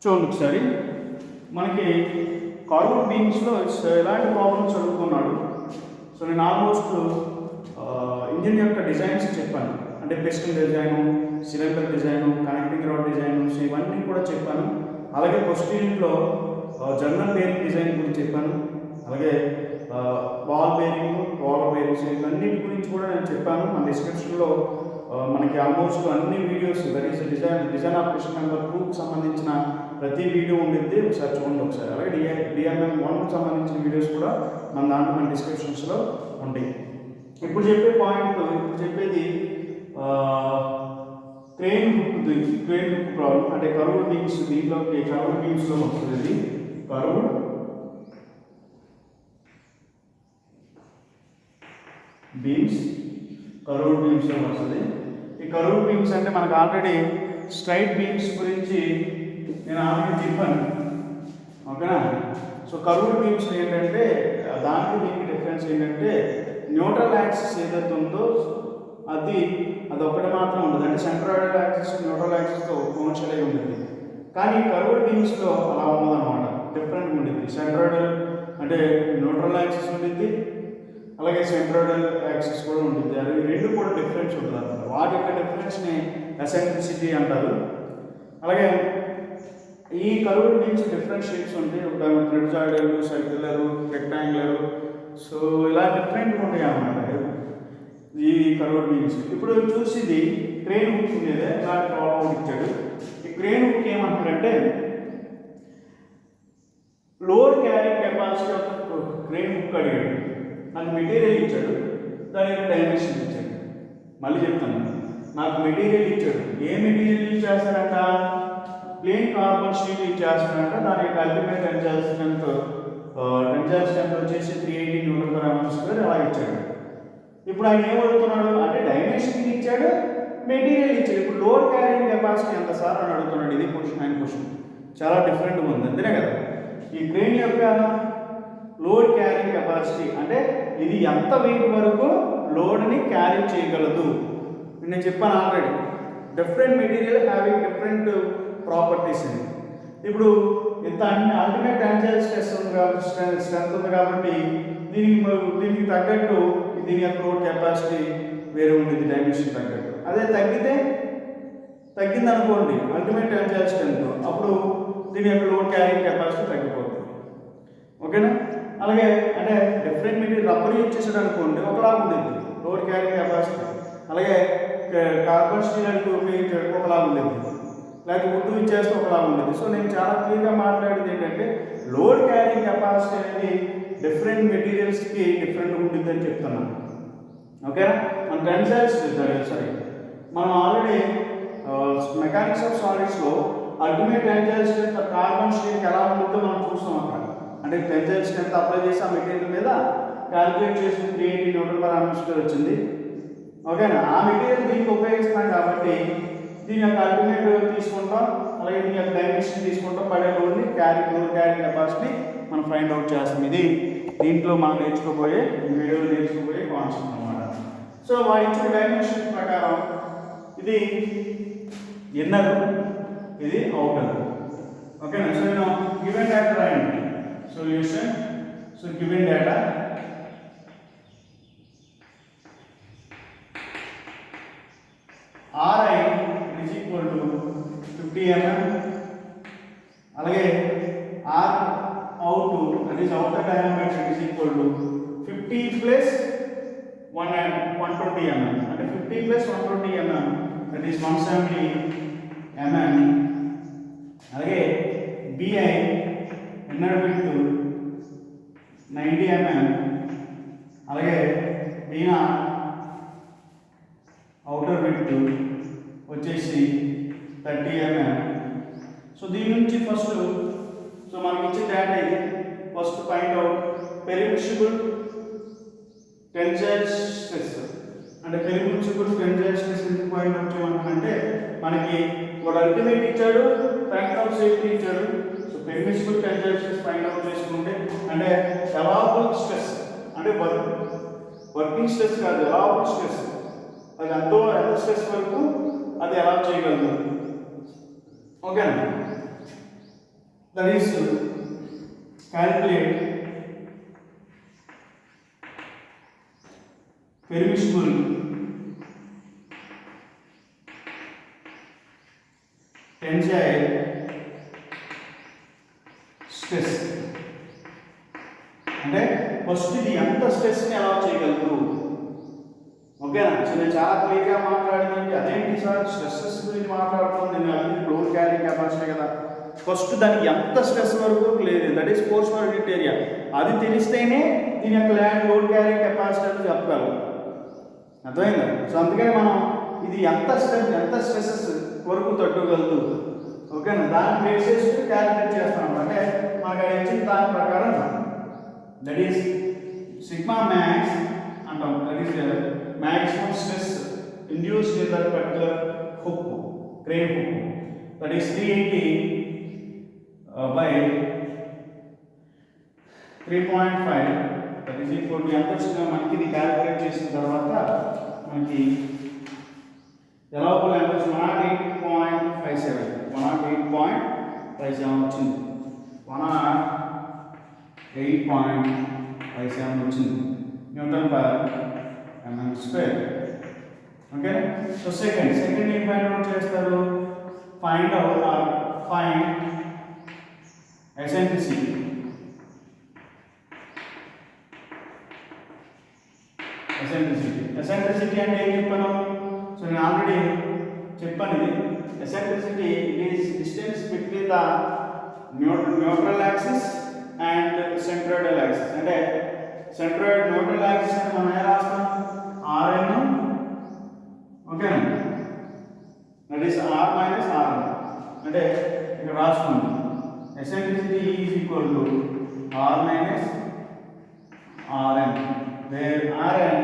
చూడండి ఒకసారి మనకి కార్బన్ బీమ్స్లో ఎలాంటి ప్రాబ్లమ్స్ చదువుకున్నాడు. సో నేను ఆల్మోస్ట్ ఇంజిన్ యొక్క డిజైన్స్ చెప్పాను, అంటే piston design, cylinder design, connecting rod design, so ఇవన్నీ కూడా చెప్పాను. అలాగే ఫస్ట్ యూనిట్లో జనరల్ బేరింగ్ డిజైన్ గురించి చెప్పాను. అలాగే బాల్ బేరింగ్, రోలర్ బేరింగ్స్ ఇవన్నిటి గురించి కూడా నేను చెప్పాను. మన డిస్క్రిప్షన్లో మనకి ఆల్మోస్ట్ అన్ని videos that is design of question number 2కి సంబంధించిన ప్రతి వీడియో ఉండిద్ది, ఒకసారి చూడండి ఒకసారి. అలాగే డిఎంఎం 1కి సంబంధించిన వీడియోస్ కూడా మన దాంట్లో మన డిస్క్రిప్షన్స్లో ఉంటాయి. ఇప్పుడు చెప్పే పాయింట్, ఇప్పుడు చెప్పేది క్రేన్ హుక్ ప్రాబ్లం, అంటే కర్వ్డ్ బీమ్స్. దీంట్లోకి కర్వ్డ్ బీమ్స్లో వస్తుంది. ఇది కర్వ్డ్ బీమ్స్, కర్వ్డ్ బీమ్స్లో వస్తుంది. ఈ కర్వ్డ్ బీమ్స్ అంటే మనకు ఆల్రెడీ స్ట్రైట్ బీమ్స్ గురించి నేను ఆల్రెడీ చెప్పాను, ఓకేనా. సో కర్వ్డ్ బీమ్స్ ఏంటంటే దానికి దీనికి డిఫరెన్స్ ఏంటంటే న్యూట్రల్ యాక్సిస్ ఏదైతే ఉందో అది ఒకటి మాత్రం ఉండదు, అంటే సెంట్రాయిడల్ యాక్సిస్ న్యూట్రల్ యాక్సిస్తో కోన్షియల్ అయి ఉంటుంది. కానీ కర్వ్డ్ బీమ్స్లో అలా ఉండదన్నమాట, డిఫరెంట్గా ఉంటుంది. సెంట్రాయిడల్ అంటే న్యూట్రల్ యాక్సిస్ ఉంటుంది, అలాగే సెంట్రాయిడల్ యాక్సిస్ కూడా ఉంటుంది. అది రెండు కూడా డిఫరెన్స్ ఉంటుంది అన్నమాట. వాటి యొక్క డిఫరెన్స్ని ఎసెంట్రిసిటీ అంటారు. అలాగే ఈ కర్వ్డ్ బీమ్స్ డిఫరెంట్ షేప్స్ ఉంటాయి. ఒక ట్రెపెజాయిడల్, సర్క్యులర్, రెక్టాంగులర్, సో ఇలా డిఫరెంట్గా ఉంటాయి అన్నమాట ఈ కర్వ్డ్ బీమ్స్. ఇప్పుడు చూసింది క్రేన్ హుక్ ఉండేదే, ఇలాంటి ప్రాబ్లం ఇచ్చాడు. ఈ క్రేన్ హుక్ ఏమంటాడంటే load carrying capacity of crane hook అడిగాడు. నాకు మెటీరియల్ ఇచ్చాడు, దాని యొక్క డైమెన్షన్ ఇచ్చాడు. మళ్ళీ చెప్తాను, నాకు మెటీరియల్ ఇచ్చాడు. ఏ మెటీరియల్ యూజ్ చేస్తాడంట? ప్లేన్ కార్బన్ స్టీల్ యూజ్ చేస్తాడంట. దాని యొక్క అల్టిమేట్ టెన్సైల్ స్ట్రెంత్ వచ్చేసి 380 Nm² అలా ఇచ్చాడు. ఇప్పుడు ఆయన ఏమడుగుతున్నాడు అంటే డైమెన్షన్ ఇచ్చాడు, మెటీరియల్ ఇచ్చాడు. ఇప్పుడు లోడ్ క్యారింగ్ కెపాసిటీ ఎంత సార్ అని అడుగుతున్నాడు. ఇది క్వశ్చన్, ఆయన క్వశ్చన్ చాలా డిఫరెంట్గా ఉంది, అంతేనే కదా. ఈ క్రేన్ యొక్క లోడ్ క్యారింగ్ కెపాసిటీ అంటే ఇది ఎంత వెయిట్ వరకు లోడ్ని క్యారీ చేయగలదు. నేను చెప్పాను already, different material having different properties అని. ఇప్పుడు ఇంత అల్టిమేట్ టెన్సైల్ స్ట్రెస్ ఉంది కాబట్టి, స్ట్రెంత్ ఉంది కాబట్టి దీనికి తగ్గట్టు దీని యొక్క లోడ్ కెపాసిటీ వేరే ఉంటుంది, డైమెన్షన్ తగ్గట్టు. అదే తగ్గింది అనుకోండి అల్టిమేట్ టెన్సైల్ స్ట్రెంత్, అప్పుడు దీని యొక్క లోడ్ క్యారింగ్ కెపాసిటీ తగ్గిపోతుంది, ఓకేనా. అలాగే అంటే డిఫరెంట్ మెటీరియల్ రబ్బర్ యూజ్ చేసాడు అనుకోండి ఒకలాగా ఉంటుంది లోడ్ క్యారింగ్ కెపాసిటీ. అలాగే కార్బన్ స్టీల్ అంటే ఉపయోగించాడు ఒకలాగా ఉంటుంది, లేకపోతే వుడ్ యూజ్ చేస్తే ఒకలాగా ఉంటుంది. సో నేను చాలా క్లియర్గా మాట్లాడేది ఏంటంటే లోడ్ క్యారింగ్ కెపాసిటీ అనేది డిఫరెంట్ మెటీరియల్స్కి డిఫరెంట్గా ఉంటుంది అని చెప్తున్నాను, ఓకేనా. మన టెన్సైల్స్ మనం ఆల్రెడీ మెకానిక్స్ ఆఫ్ సాలిడ్స్లో అల్టిమేట్ టెన్సైల్ స్ట్రెంత్ కార్బన్ స్టీల్కి ఎలా ఉంటుందో మనం చూస్తాం అక్కడ. అంటే టెన్సైల్ స్ట్రెంత్ అప్లై చేసి ఆ మెటీరియల్ మీద క్యాలిక్యులేట్ చేసి 380 Nm² వచ్చింది, ఓకేనా. ఆ మెటీరియల్ దీనికి ఉపయోగిస్తాం కాబట్టి దీని యొక్క అల్టిమేట్ తీసుకుంటాం, అలాగే దీని యొక్క డైమెన్షన్ తీసుకుంటాం, పడే లోడ్ క్యారింగ్ కెపాసిటీ మనం ఫైండ్ అవుట్ చేస్తాం. ఇది దీంట్లో మనం నేర్చుకోబోయే వీడియోలో నేర్చుకోబోయే కాన్సెప్ట్ అన్నమాట. సో వాడు ఇచ్చిన డైమెన్షన్ ప్రకారం ఇది ఇన్నర్, ఇది అవుటర్, ఓకేనా. సో నేను గివెన్ డేటా రాయండి, solution. So given data Ri is equal to 50 mm, అలాగే R out that is outer diameter is equal to 50 plus 120 mm, అంటే 50 plus 120 mm that is 170 mm. అలాగే Bi inner width 90 mm, అలాగే Bina outer width వచ్చేసి 30 mm. So దీని నుంచి first మనకి ఇచ్చే data ఇది. First find out permissible tensile stress, అంటే పెరిమిసిబుల్ టెన్సైల్ స్ట్రెస్ ఎందుకు ఫైండ్ అవుట్ చేయమంటే మనకి ఒక అల్టిమేట్ ఇచ్చాడు, ఫ్యాక్టర్ ఆఫ్ సేఫ్టీ ఇచ్చాడు. So permissible tensile stress find out చేసుకుంటే అంటే ఎలాబుల్ స్ట్రెస్, అంటే వర్కింగ్ స్ట్రెస్ కాదు, ఎలాబుల్ స్ట్రెస్, అది ఎంత స్ట్రెస్ వరకు అది ఎలా చేయగలదు, ఓకేనా. that is calculate permissible tensile stress. అంటే ఫస్ట్ ఇది ఎంత స్ట్రెస్ని అలా చేయగలదు. ఓకేనా? సో నేను చాలా క్లియర్గా మాట్లాడిందండి. అదేంటి సార్ స్ట్రెస్సెస్ గురించి మాట్లాడుతున్నాను, నేను అది లోడ్ క్యారీ కెపాసిటీ కదా. ఫస్ట్ దానికి ఎంత స్ట్రెస్ వరకు లేదు, that is force per unit area. అది తెలిస్తేనే దీని యొక్క ల్యాండ్ లోడ్ క్యారీ కెపాసిటీ అని చెప్పగలం. అర్థమైందా? సో అందుకని మనం ఇది ఎంత స్ట్రెసెస్ వరకు తట్టుకోగలదు. ఓకేనా? దాన్ని బేసిస్ క్యాలిక్యులేట్ చేస్తాం. అంటే మనకు అది ఇచ్చిన దాని ప్రకారం దట్ ఈస్ సిగ్మా మ్యాక్స్ అంటాం. That is maximum stress induced in that particular hook, crane hook. That is 380 by 3.5. That is equal to ఎంత వచ్చిందో మనకి ఇది క్యాలిక్యులేట్ చేసిన తర్వాత మనకి ఎలా ఎంత వచ్చింది? 108.57 వచ్చింది. 108.57 వచ్చింది newton per mm square. Okay. So second ఏం ఫైండ్ అవుట్ చేస్తారు? Find eccentricity. ఎసెంట్రిసిటీ అంటే ఏం చెప్పాను? సో నేను ఆల్రెడీ చెప్పాను ఇది. Eccentricity is distance between the neutral axis and centroidal axis. అంటే సెంట్రాయిడ్ న్యూట్రల్ యాక్సిస్ అని మనం ఎలా రాస్తాం? Rn. ఓకేనా? That is R minus Rn. అంటే ఇక్కడ రాసుకోండి. Eccentricity is equal to R minus Rn, where Rn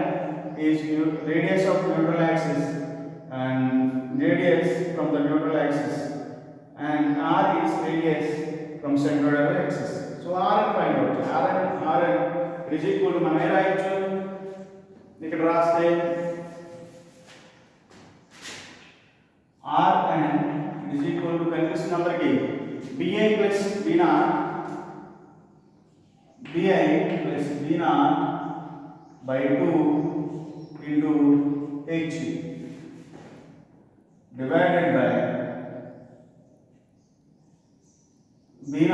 is radius of neutral axis and radius from the neutral axis, and R is radius from centroidal axis. So Rn find out. Rn is equal to మనం ఎలా రాయొచ్చు? ఇక్కడ రాస్తే Rn is equal to కనిపిస్తున్న అందరికి bi plus b0 by 2 into h divided by b0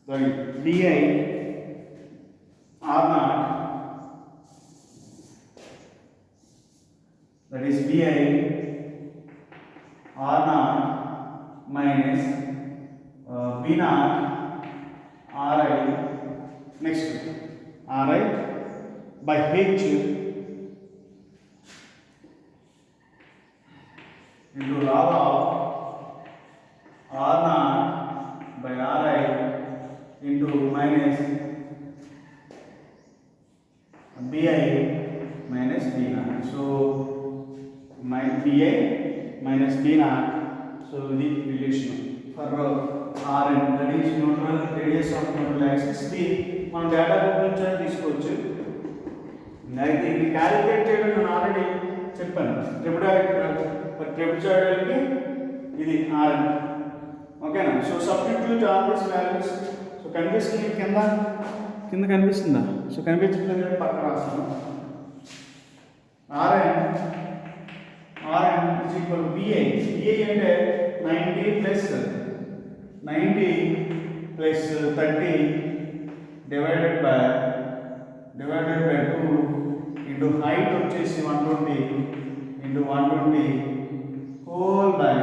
sorry bi r0, that is bi r0 minus b0 ri, next ri by h into log of r0 by ri into minus bi minus b0. So my bi minus b0. So the relation for Rn, that is neutral radius of neutral axis. ఇది మనం data book నుంచి తీసుకోవచ్చు. అయితే ఇది calculate చేయడం నేను already చెప్పాను. ట్రిపుడాయిడ్కి ఇది Rn. ఓకేనా? So substitute all this values. So కనిపిస్తుంది కింద కనిపిస్తుందా? సో కనిపించట్లేదు, పక్కన రాస్తాను. Rn is equal to bi అంటే 90 plus 30 divided by 2 into height వచ్చేసి 120 into 120 whole by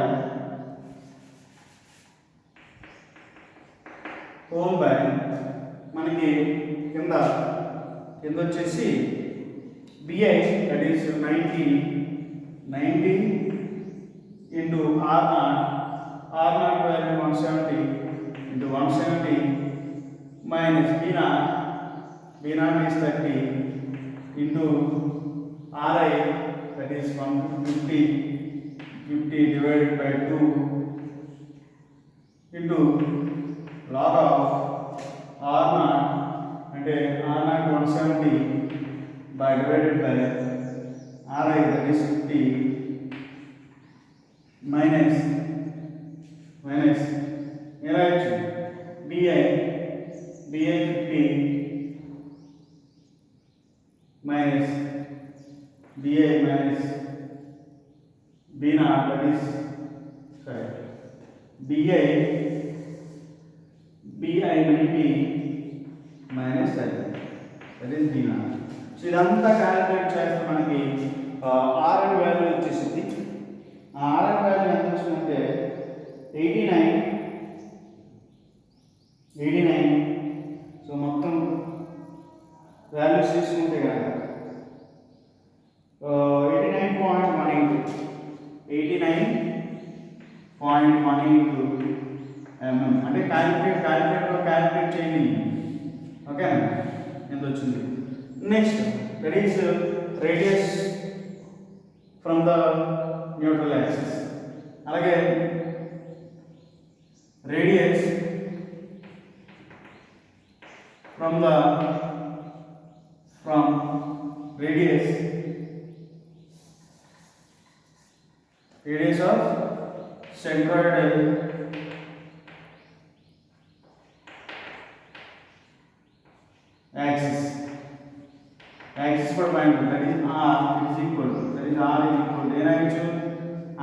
మనకి కింద వచ్చేసి bi, that is 90 into r0 value 170 into 170 minus b0 is 30 into ri, that is 150 divided by 2 into log of r0 అంటే r0 170 by divided by ri, that is 50 minus ఎలా ఇచ్చు BI 50 minus BI minus B not that is sorry BI 90 minus that is B not. So ఇదంతా calculate చేస్తే మనకి RN value వచ్చేసింది. ఆ RN value ఎంత వచ్చిందంటే 89. సో మొత్తం వాల్యూస్ తీసుకుంటే కనుక 89.1 అంటే క్యాలిక్యులేటర్లో క్యాలిక్యులేట్ చేయండి. ఓకే ఎంత వచ్చింది. Next that is radius from the neutral axis. అలాగే radius from radius of centroidal axis for point that is r is equal to r is equal to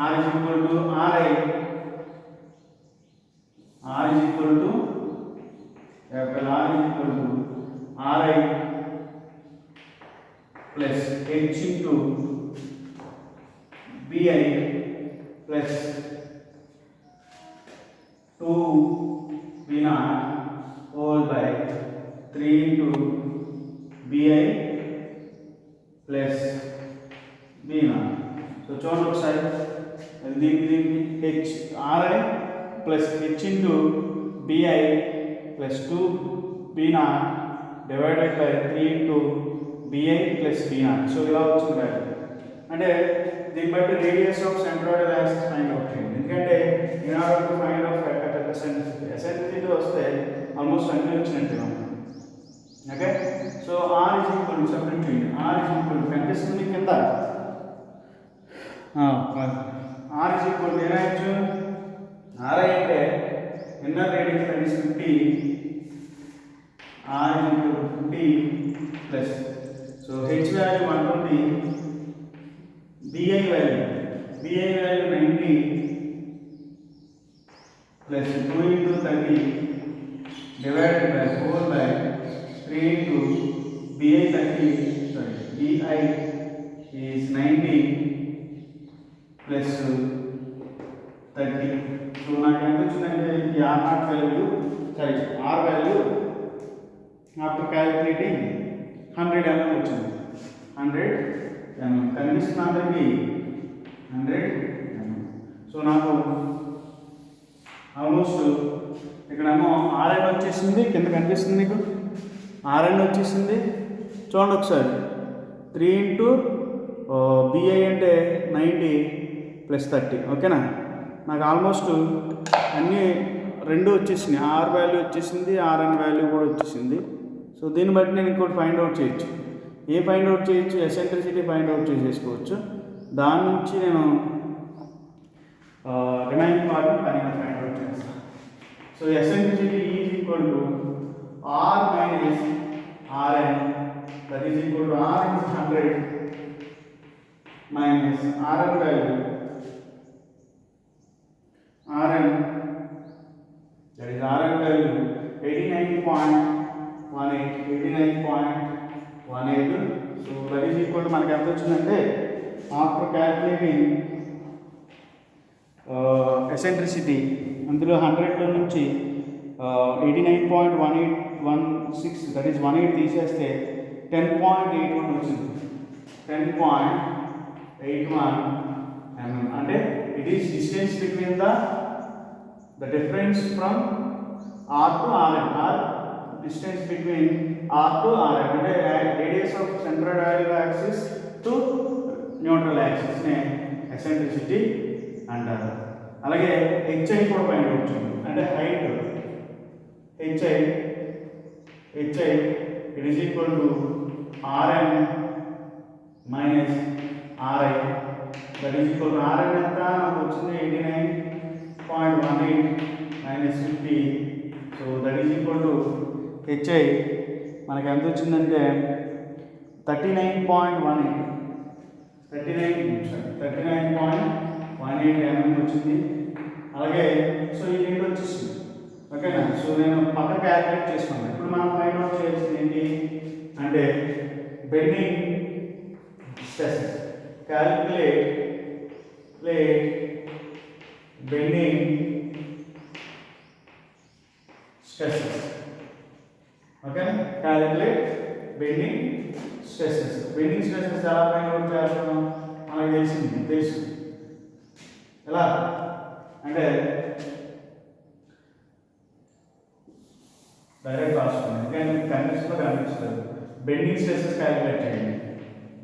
r is equal to ri r is equal to capital R is equal to ri plus h into bi plus 2 b naught whole by 3 into bi plus b naught. So చూడండి ఒకసారి దీనికి h ri plus h into bi plus 2 b naught divided by 3 into bi plus b naught. So ఇలా వచ్చింది value. అంటే దీన్ని బట్టి radius of centroidal axis find out చేయండి. ఎందుకంటే in order to find out eccentricity వస్తే ఆల్మోస్ట్ అన్నీ వచ్చినట్టు. Okay so R is equal to substitute చేయండి. ఆర్ ఇస్ ఈక్వల్ టు కనిపిస్తుంది కింద. ఆర్ ఇస్ ఈక్వల్ టు ఏనాయచ్చు ఆర్ఐ అంటే inner radius that is 50 r is equal to 50 plus so h value 120 bi value 90 plus 2 into 30 divided by 4 by 3 into bi 30 sorry bi is 90 plus 30. so నాకు ఎంత వచ్చిందంటే ఈ r naught value sorry r value after calculating 100 mm వచ్చింది. 100 mm కనిపిస్తుంది అందరికి 100 mm. So నాకు almost ఇక్కడేమో RN వచ్చేసింది, కింద కనిపిస్తుంది మీకు ఆర్ఎన్ వచ్చేసింది. చూడండి ఒకసారి 3 into బిఐ అంటే 90 plus 30. ఓకేనా నాకు ఆల్మోస్ట్ అన్నీ రెండు వచ్చేసినాయి. ఆర్ వాల్యూ వచ్చేసింది, ఆర్ఎన్ వాల్యూ కూడా వచ్చేసింది. సో దీన్ని బట్టి నేను ఇంకోటి ఫైండ్ అవుట్ చేయొచ్చు. ఫైండ్ అవుట్ చేయొచ్చు ఎసెంట్రిసిటీ ఫైండ్ అవుట్ చేసేసుకోవచ్చు. దాని నుంచి నేను రిమైనింగ్ పార్ట్ పైన ఫైండ్ అవుట్ చేస్తాను. So eccentricity is equal to R minus RN that is equal to R is 100 minus RN value RN that is RN value 89.18. So that is equal to మనకి ఎంత వచ్చిందంటే after calculating eccentricity అందులో 100లో నుంచి 89.1816 that is 18 తీసేస్తే 10.81 వచ్చింది. 10.81 mm అంటే it is distance between the difference from R to Rn, or distance between R to Rn, అంటే radius of centroidal axis to neutral axis నే eccentricity అంటారు. అలాగే HI కూడా ఫైండ్ అవుట్ చేయండి. అంటే height HI it is equal to Rn minus Ri that is equal to Rn ఎంత నాకు వచ్చింది minus 50. So that is equal to HI మనకి ఎంత వచ్చిందంటే 39.18 mm వచ్చింది. అలాగే సో ఈ రేట్ వచ్చేసింది. ఓకేనా. సో నేను పక్క క్యాలిక్యులేట్ చేసుకున్నాను. ఇప్పుడు మనం ఫైండ్ అవుట్ చేయాల్సింది ఏంటి అంటే bending stress. Calculate bending stresses. ఓకేనా. Calculate bending stresses. Bending stresses ఎలా ఫైండ్ అవుట్ చేస్తాం మనకు తెలుసు ఎలా అంటే డైరెక్ట్ రాసుకోండి. కానీ కన్ఫ్యూజన్లో కనిపిస్తుంది. బెండింగ్ స్ట్రెసెస్ క్యాలిక్యులేట్ చేయండి.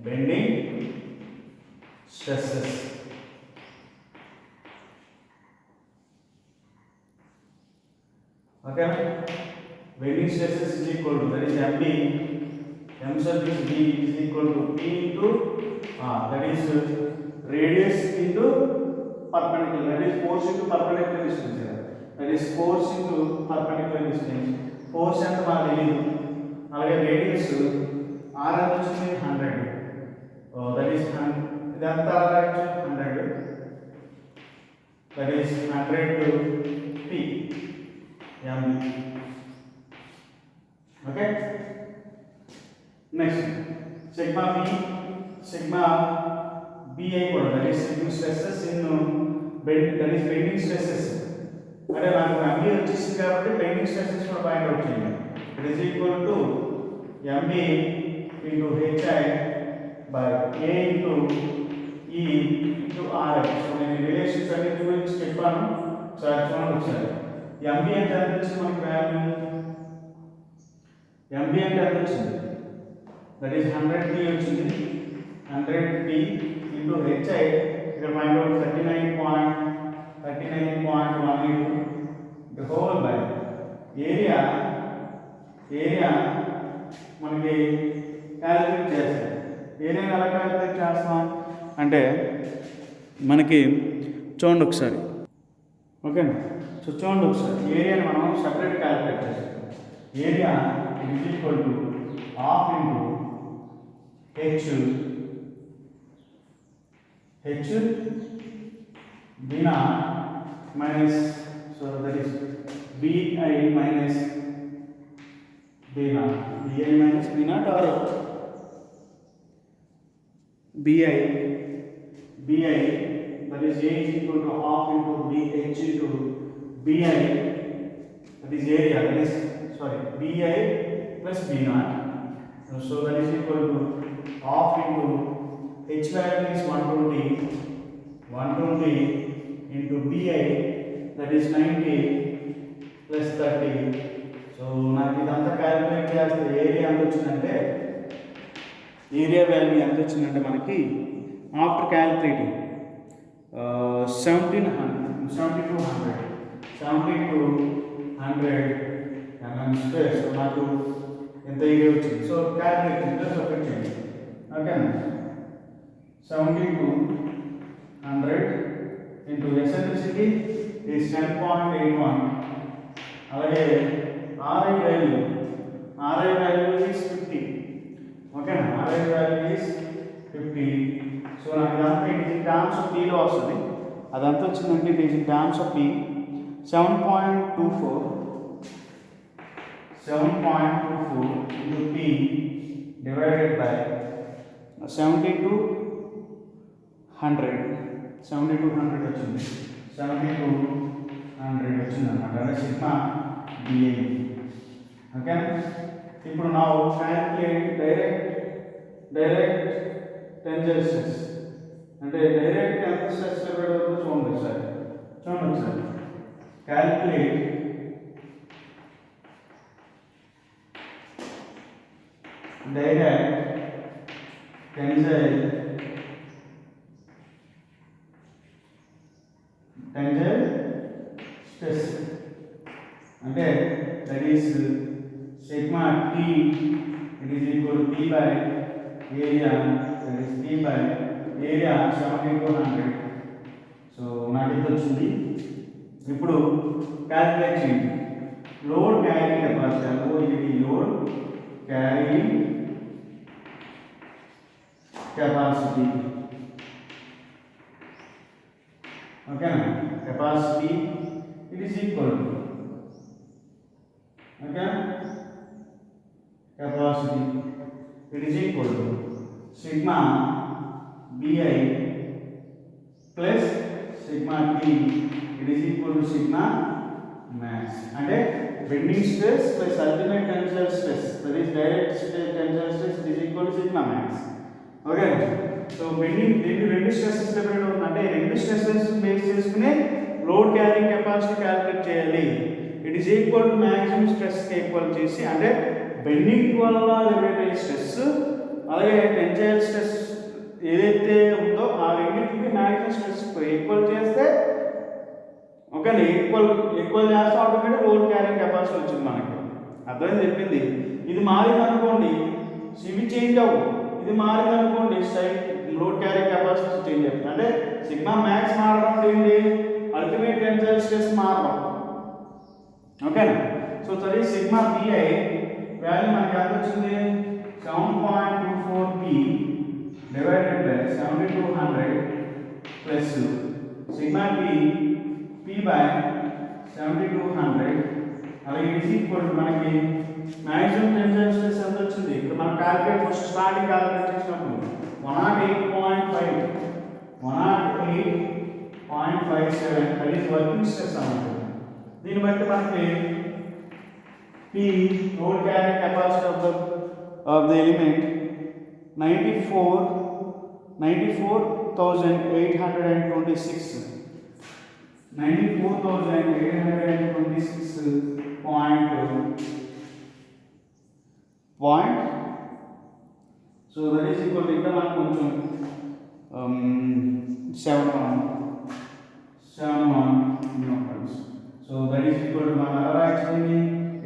Bending stresses okay. Bending stresses is equal to that is MB. M sub is B is equal to P into R. That is radius into perpendicular. That is force into perpendicular distance. That is force into perpendicular distance. Force అంటే మనకు తెలియదు. అలాగే radius R ఎంత వచ్చింది 100. That is ఇదంతా 100. That is 100 to P MB. Okay. Next sigma B, sigma BI కూడా that is sigma stresses in that is bending stresses. అంటే నాకు MB వచ్చేసింది కాబట్టి బెండింగ్ స్ట్రెసెస్ కూడా ఫైండ్ అవుట్ చేయండి. It is equal to MB into HI by A into E into RI. So నేను relations అన్నిటి గురించి చెప్పాను. ఒకసారి చూడండి ఒకసారి. MB అంటే ఎంత వచ్చింది మనకి వాల్యూ? MB అంటే ఎంత వచ్చింది? దట్ ఈస్ 100P వచ్చింది. 100P into HI ఇక్కడ find out 39.18 the whole by area మనకి క్యాలిక్యులేట్ చేస్తాం. ఏరియాని ఎలా క్యాలిక్యులేట్ చేస్తాం అంటే మనకి చూడండి ఒకసారి. ఓకేనా. సో చూడండి ఒకసారి ఏరియాని మనం సపరేట్ క్యాలిక్యులేట్ చేస్తాం. Area is equal to half into H B naught minus, so that is BI minus B naught. BI minus B naught or BI that is A is equal to half into BH into BI that is area, that is sorry BI plus B naught. So that is equal to half into H value is 120 into BI that is 90 plus 30. So నాకు ఇదంతా calculate చేస్తే area ఎంత వచ్చిందంటే area value ఎంత వచ్చిందంటే మనకి after calculating 7200 mm square. So నాకు ఎంత ఏరియా వచ్చింది. సో క్యాలిక్యులేట్ సపరేట్ చేయండి. ఓకేనా. 7200 into eccentricity is 10.81. అలాగే RI value is 50. ఓకేనా. RI value is 50. సో నాకు ఇదంతా it is in terms of Pలో వస్తుంది. అదంతా వచ్చిందంటే it is in terms of P 7.24 into P divided by 7200 వచ్చింది. 7200 వచ్చింది అన్నమాట. అంటే సిగ్మా BI. ఓకే. ఇప్పుడు నా క్యాలిక్యులేట్ డైరెక్ట్ టెన్జర్ స్ట్రెస్ అంటే డైరెక్ట్ ఎంత స్ట్రెస్ పెరుగుతుందో చూడండి ఒకసారి. క్యాలిక్యులేట్ డైరెక్ట్ టెన్జైల్ స్ట్రెస్ అంటే that is sigma T it is equal to P by area, that is P by area 7200. So నాకు ఎంత వచ్చింది ఇప్పుడు క్యాలిక్యులేట్ చేయండి. Load carrying capacity load carrying capacity ఓకేనా. Capacity it is equal to okay capacity it is equal to sigma bi plus sigma t it is equal to sigma max. అంటే bending stress plus ultimate tensile stress that is direct tensile stress it is equal to sigma max. Okay. So bending రెండు stresses depend అవుతుంది. రెండు stresses base చేసుకుని load carrying capacity calculate చేయాలి. It is equal to maximum స్ట్రెస్కి equal చేసి అంటే bending వల్ల generate అయ్యే స్ట్రెస్ అలాగే టెన్సైల్ స్ట్రెస్ ఏదైతే ఉందో ఆ రెండింటికి మ్యాక్సిమం స్ట్రెస్ ఈక్వల్ చేస్తే ఓకేనా ఈక్వల్ చేస్తే ఆటోమేటిక్ లోడ్ క్యారింగ్ కెపాసిటీ వచ్చింది మనకి. అర్థమైంది చెప్పింది. ఇది మారింది అనుకోండి ఇవి చేంజ్ అవ్వు. ఇది మారింది అనుకోండి లోడ్ క్యారింగ్ కెపాసిటీ చేంజ్ అవుతుంది. అంటే సిగ్మా మ్యాక్స్ మారడం ఏంటి అల్టిమేట్ టెన్సైల్ స్ట్రెస్ మారడం ఓకేనా. సో సరే సిగ్మా బిఐ వాల్యూ మనకి ఎంత వచ్చింది 7.24 p divided by 7200 plus sigma p by 7200 అలాగే ఈజ్ ఈక్వల్ టు మనకి మ్యాక్సిమం టెన్సైల్ స్ట్రెస్ ఎంత వచ్చింది. ఇప్పుడు మనం క్యాలిక్యులేట్ ఫస్ట్ స్టార్టింగ్ క్యాలిక్యులేట్ చేసినప్పుడు 108.5 108.57 that is working stress అన్నమాట. దీన్ని బట్టి మనకి P load carrying capacity of the element 94,826 point. So that is equal to ఇక్కడ మనకు కొంచెం 71 newtons. So that is equal to మన actually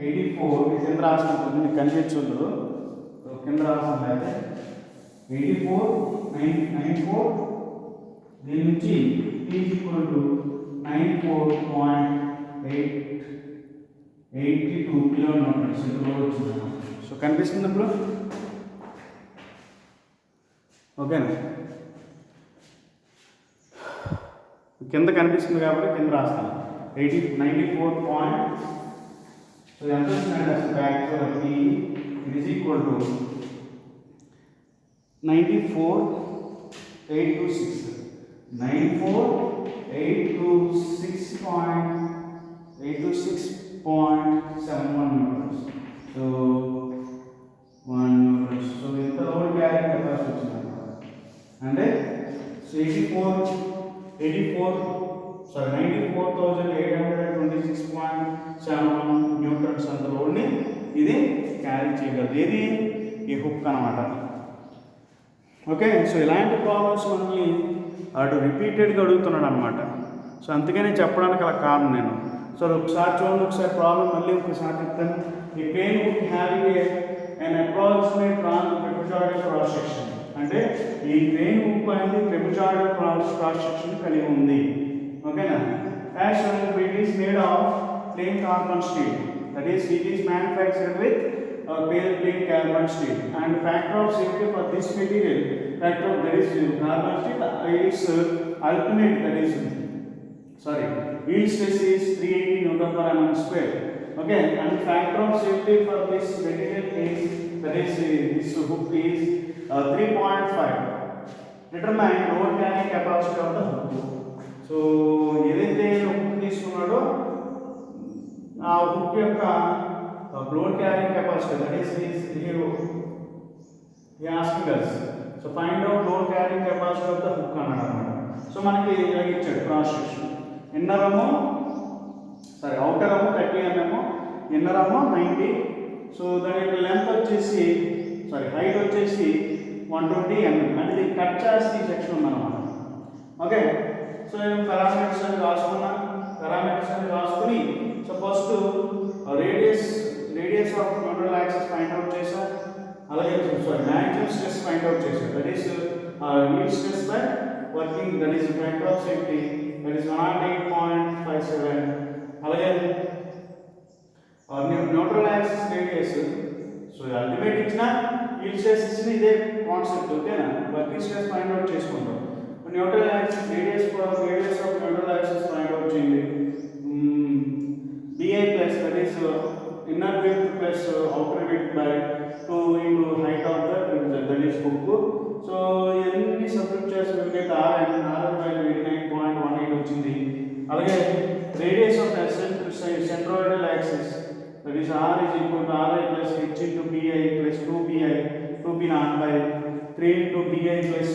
84 కింద రాసుకుంటుంది మీకు కనిపించదు. సో కింద రాసాం అయితే 84 దీని నుంచి P is equal to 94.82 kilo Newton's ఇందులో వచ్చింది. సో కనిపిస్తుంది ఇప్పుడు ఓకేనా. కింద కనిపిస్తుంది కాబట్టి కింద రాస్తాను 94 పాయింట్. సో ఎంత వచ్చిందంటే అసలు actual P it is equal to 94,826 94,826.71 newtons. So 1 newtons. So ఇంత లోడ్ క్యారింగ్ కెపాసిటీ వచ్చింది అంటే 94,826.71 న్యూటన్స్ అంత లోడ్ని ఇది క్యారీ చేయగలదు. ఇది ఈ హుక్ అనమాట. ఓకే. సో ఇలాంటి ప్రాబ్లమ్స్ మనకి అటు రిపీటెడ్గా అడుగుతున్నాడు అనమాట. సో అందుకనే చెప్పడానికి అలా కారణం నేను. సో ఒకసారి చూడండి, ఒకసారి ప్రాబ్లం మళ్ళీ ఒకసారి చెప్తాను. ఈ pain hook having an approximate trapezoidal cross section అంటే ఈ పెయిన్ హుక్ అనేది trapezoidal cross section కలిగి ఉంది ఓకేనా. as it is made of plain carbon steel, that is it is manufactured with plain carbon steel and factor of safety for this material factor that is carbon steel is ultimate that is yield stress is 380 Newton per mm square. Okay, and factor of safety for this material is that is this hook is 3.5. Determine load carrying capacity of the hook. So ఏదైతే hook తీసుకున్నాడో ఆ hook యొక్క load carrying capacity that is he asking us. So find out load carrying capacity of the hook అన్నాడు అన్నమాట. So మనకి ఇలా ఇచ్చాడు cross section. Inner ఏమో outer ఏమో 30 mm, ఇన్నర్ ఏమో 90. సో దాని యొక్క లెంత్ వచ్చేసి హైట్ వచ్చేసి 120 mm. అంటే ఇది కట్ చేసి ఈ సెక్షన్ ఉందన్నమాట. ఓకే. సో నేను పారామీటర్స్ అని రాసుకుని so first radius of neutral axis find out చేశాను. అలాగే మ్యాక్సిమం స్ట్రెస్ ఫైండ్ అవుట్ చేశాను. That is yield stress by working, that is factor of safety, that is 108.57 ఓకేనా. వర్కింగ్ స్ట్రెస్ ఫైండ్ అవుట్ చేసుకుంటాం. Neutral axis radius of neutral axis find out చేయండి. bi plus that is inner width plus outer width by 2 into height of the triangle that is hook. So ఇవన్నీ substitute చేసుకుంటే rn value 89.18 వచ్చింది. అలాగే radius of centroidal axis that is r is equal to ri plus h into bi plus 2b naught by 3 into bi plus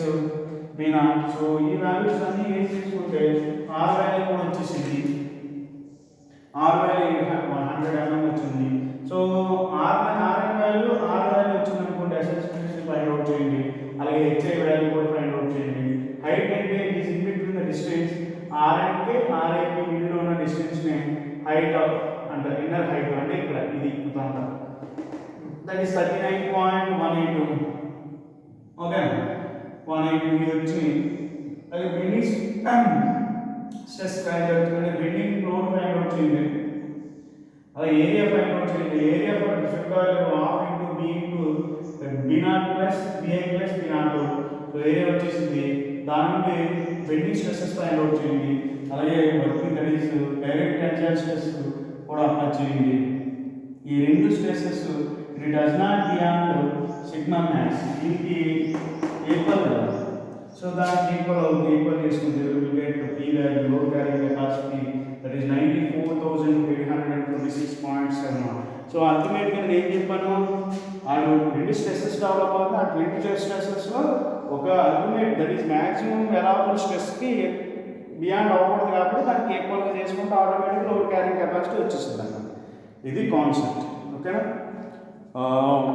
b naught. So ఈ values అన్ని ఏం తీసుకుంటే r value కూడా వచ్చేసింది. r value 100 mm వచ్చింది. So r value వచ్చింది అనుకోండి, SS find out చేయండి. అలాగే హెచ్ఐ వాల్యూ కూడా ఫైండ్ అవుట్ చేయండి. హైట్ అంటే it is in between the distance rn కి ri కి మిడిల్ లో ఉన్న డిస్టెన్స్ ని హైట్ అంటే ఇన్నర్ హైట్ అంటే ఇక్కడ ఇది అంతా దట్ ఈస్ 39.18. ఓకే 180 వచ్చి అలాగే బెండింగ్ స్ట్రెస్ ఫైండ్ అవుట్ చేయండి. బెండింగ్ లోడ్ ఫైండ్ అవుట్ చేయండి. అలాగే ఏరియా ఫైండ్ అవుట్ చేయండి. Area for different value half into B into B naught plus BI plus B not. So area వచ్చేసింది. దాని నుండి bending stresses find out చేయండి. అలాగే working that is direct tensile stress కూడా apply చేయండి. ఈ రెండు stresses it does not beyond sigma max దీనికి ఈక్వల్ కదా. సో దానికి ఈక్వల్ చేసుకుంటే will get P value load carrying capacity that is 94,826.71. So అల్టిమేట్గా నేను ఏం చెప్పాను, ఆడు రెండు స్ట్రెసెస్ డెవలప్ అవుతుంది. ఆ 20 స్ట్రెసెస్లో ఒక ultimate that is maximum allowable స్ట్రెస్కి బియాండ్ అవ్వకూడదు కాబట్టి దానికి ఈక్వల్గా చేసుకుంటే ఆటోమేటిక్గా లోడ్ క్యారింగ్ కెపాసిటీ వచ్చేస్తుంది అన్నమాట. ఇది కాన్సెప్ట్. ఓకేనా.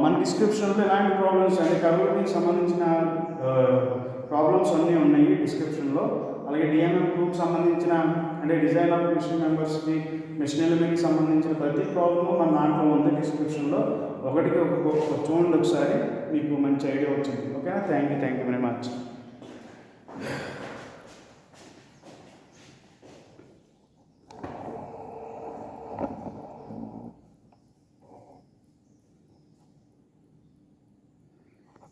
మన డిస్క్రిప్షన్లో ఎలాంటి ప్రాబ్లమ్స్ అంటే కర్వ్కి సంబంధించిన ప్రాబ్లమ్స్ అన్నీ ఉన్నాయి డిస్క్రిప్షన్లో. అలాగే డిఎంఎం గ్రూప్కి సంబంధించిన అంటే డిజైన్ ఆఫ్ మిషన్ మెంబర్స్కి మిషన్ ఎలిమెంట్కి సంబంధించిన ప్రతి ప్రాబ్లమ్ మన దాంట్లో ఉంది డిస్క్రిప్షన్లో. ఒకటికి ఒక చూడండి ఒకసారి, మీకు మంచి ఐడియా వచ్చింది. ఓకేనా. Thank you very much.